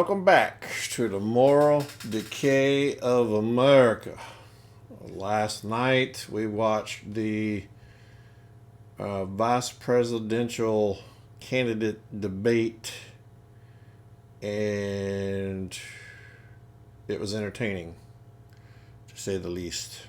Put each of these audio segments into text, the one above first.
welcome back to the moral decay of America. Last night we watched the vice presidential candidate debate, and it was entertaining, to say the least.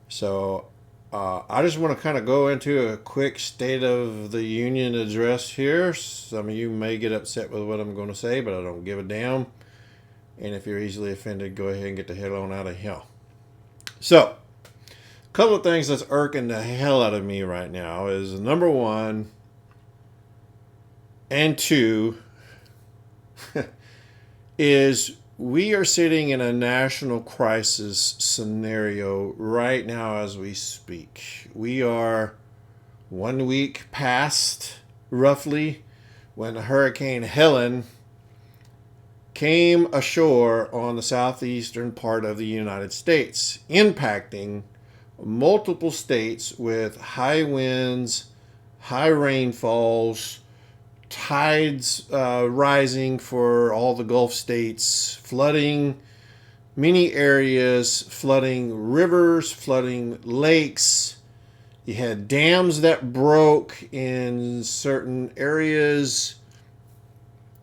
So I just want to kind of go into a quick State of the Union address here. Some of you may get upset with what I'm going to say, but I don't give a damn. And if you're easily offended, go ahead and get the hell on out of here. So, a couple of things that's irking the hell out of me right now is number one and two is we are sitting in a national crisis scenario right now as we speak. We are 1 week past, roughly, when Hurricane Helen came ashore on the southeastern part of the United States, impacting multiple states with high winds, high rainfalls, tides rising for all the Gulf states, flooding many areas, flooding rivers, flooding lakes. You had dams that broke in certain areas,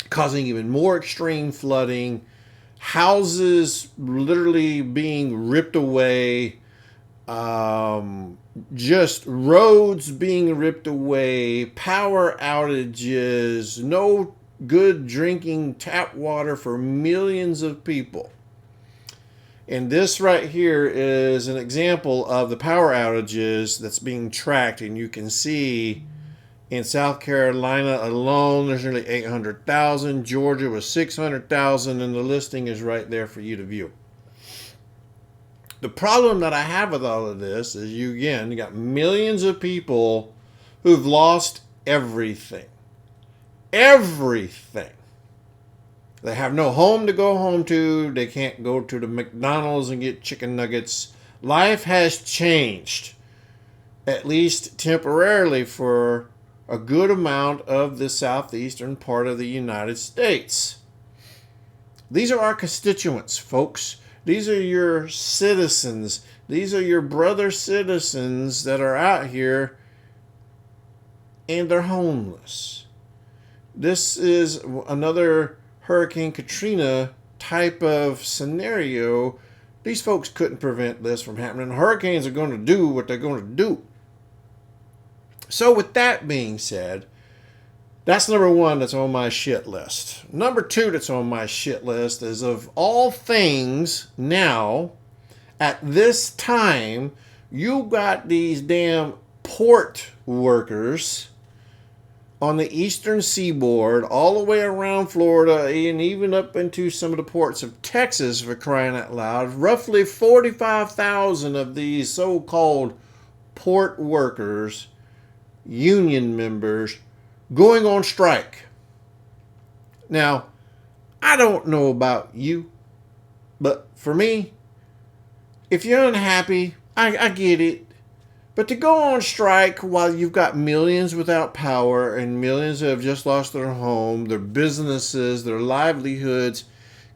causing even more extreme flooding, houses literally being ripped away, just roads being ripped away, power outages, no good drinking tap water for millions of people. And this right here is an example of the power outages that's being tracked, and you can see in South Carolina alone, there's nearly 800,000. Georgia was 600,000, and the listing is right there for you to view. The problem that I have with all of this is you got millions of people who've lost everything. Everything. They have no home to go home to. They can't go to the McDonald's and get chicken nuggets. Life has changed, at least temporarily, for a good amount of the southeastern part of the United States. These are our constituents, folks. These are your citizens. These are your brother citizens that are out here and they're homeless. This is another Hurricane Katrina type of scenario. These folks couldn't prevent this from happening. Hurricanes are going to do what they're going to do. So with that being said, that's number one that's on my shit list. Number two that's on my shit list is, of all things now, at this time, you got these damn port workers on the eastern seaboard, all the way around Florida, and even up into some of the ports of Texas, for crying out loud. Roughly 45,000 of these so-called port workers, union members, going on strike. Now, I don't know about you, but for me, if you're unhappy, I get it. But to go on strike while you've got millions without power and millions that have just lost their home, their businesses, their livelihoods,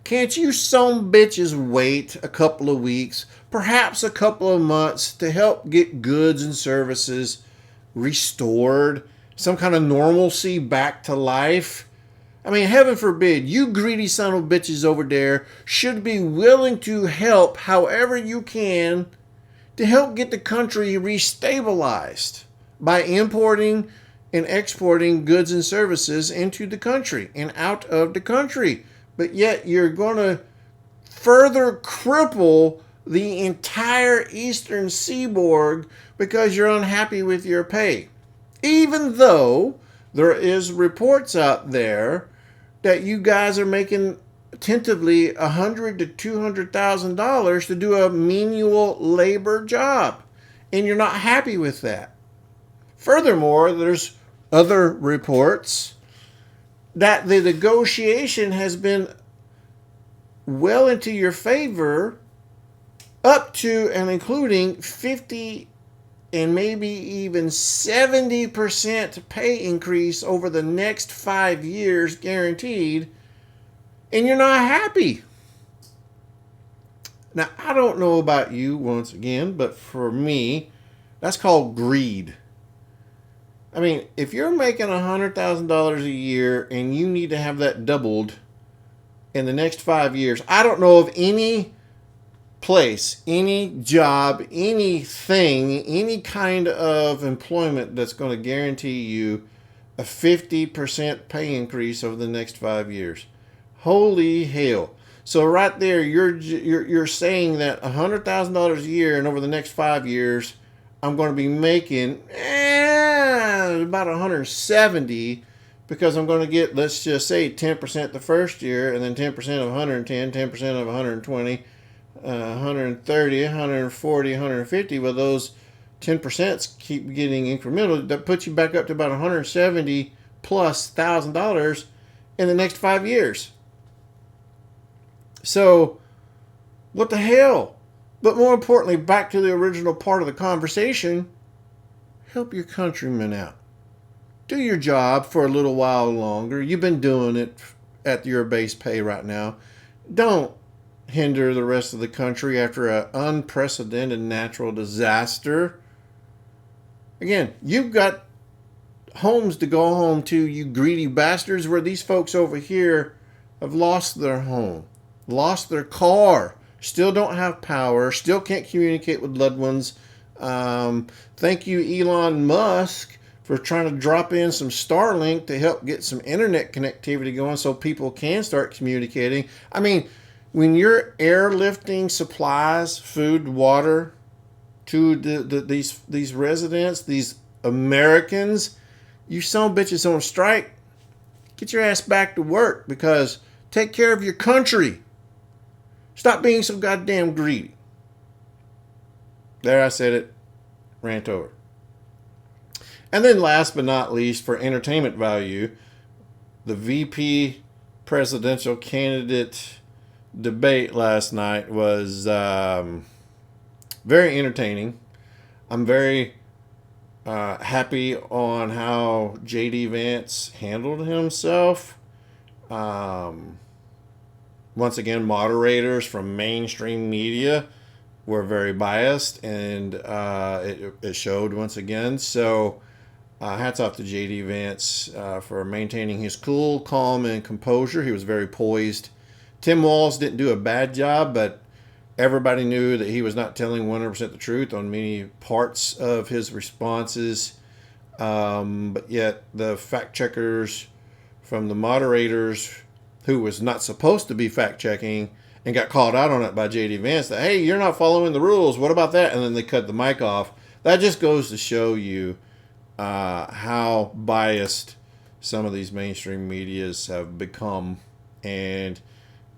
can't you some bitches wait a couple of weeks, perhaps a couple of months, to help get goods and services restored, some kind of normalcy back to life? I mean, heaven forbid, you greedy son of bitches over there should be willing to help however you can to help get the country restabilized by importing and exporting goods and services into the country and out of the country. But yet you're going to further cripple the entire eastern seaboard because you're unhappy with your pay. Even though there is reports out there that you guys are making tentatively $100,000 to $200,000 to do a menial labor job, and you're not happy with that. Furthermore, there's other reports that the negotiation has been well into your favor, up to and including 50 and maybe even 70% pay increase over the next 5 years guaranteed and you're not happy. Now, I don't know about you once again, but for me, that's called greed. I mean, if you're making $100,000 a year and you need to have that doubled in the next 5 years, I don't know of any place, any job, anything, any kind of employment that's going to guarantee you a 50% pay increase over the next 5 years. Holy hell. So right there, you're saying that $100,000 a year and over the next 5 years, I'm going to be making about 170 because I'm going to get, let's just say, 10% the first year and then 10% of 110, 10% of 120, 130, 140, 150. Well, those 10% keep getting incremental. That puts you back up to about 170 plus $1,000 in the next 5 years. So, what the hell? But more importantly, back to the original part of the conversation, help your countrymen out. Do your job for a little while longer. You've been doing it at your base pay right now. Don't hinder the rest of the country after an unprecedented natural disaster. Again, you've got homes to go home to, you greedy bastards, where these folks over here have lost their home, lost their car, still don't have power, still can't communicate with loved ones. Thank you, Elon Musk, for trying to drop in some Starlink to help get some internet connectivity going so people can start communicating. I mean, when you're airlifting supplies, food, water to these residents, these Americans, you son of bitches on strike, get your ass back to work, because take care of your country. Stop being so goddamn greedy. There, I said it. Rant over. And then last but not least, for entertainment value, the VP presidential candidate debate last night was very entertaining. I'm very happy on how J.D. Vance handled himself. Once again, moderators from mainstream media were very biased, and it showed once again. So hats off to J.D. Vance for maintaining his cool, calm, and composure. He was very poised. Tim Walz didn't do a bad job, but everybody knew that he was not telling 100% the truth on many parts of his responses. But yet the fact checkers from the moderators, who was not supposed to be fact checking and got called out on it by J.D. Vance, that, hey, you're not following the rules. What about that? And then they cut the mic off. That just goes to show you how biased some of these mainstream medias have become. And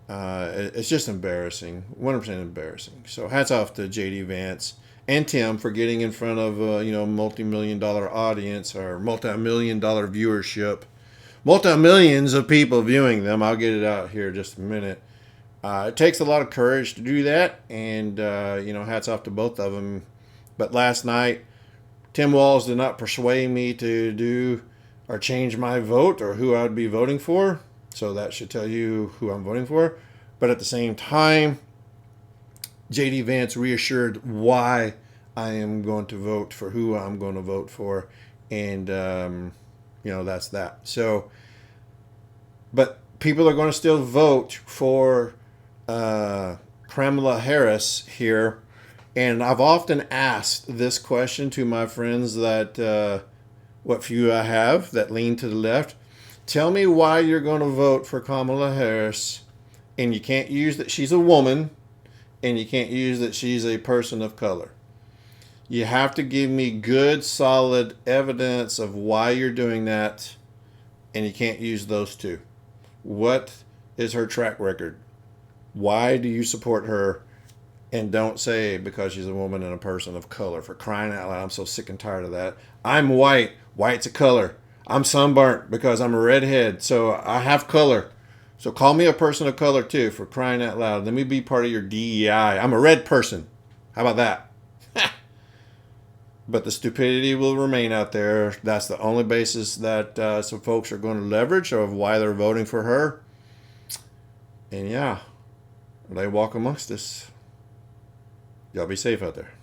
it's just embarrassing, 100% embarrassing. So hats off to J.D. Vance and Tim for getting in front of a multi-million-dollar audience or multi-million-dollar viewership, multi-millions of people viewing them. I'll get it out here in just a minute. It takes a lot of courage to do that, and hats off to both of them. But last night, Tim Walz did not persuade me to do or change my vote or who I would be voting for. So that should tell you who I'm voting for. But at the same time, J.D. Vance reassured why I am going to vote for who I'm going to vote for. And, that's that. So, but people are going to still vote for Kamala Harris here. And I've often asked this question to my friends that, what few I have that lean to the left. Tell me why you're going to vote for Kamala Harris, and you can't use that she's a woman, and you can't use that she's a person of color. You have to give me good, solid evidence of why you're doing that, and you can't use those two. What is her track record? Why do you support her? And don't say because she's a woman and a person of color. For crying out loud, I'm so sick and tired of that. I'm white. White's a color. I'm sunburnt because I'm a redhead, so I have color. So call me a person of color too, for crying out loud. Let me be part of your DEI. I'm a red person. How about that? But the stupidity will remain out there. That's the only basis that some folks are going to leverage of why they're voting for her. And yeah, they walk amongst us. Y'all be safe out there.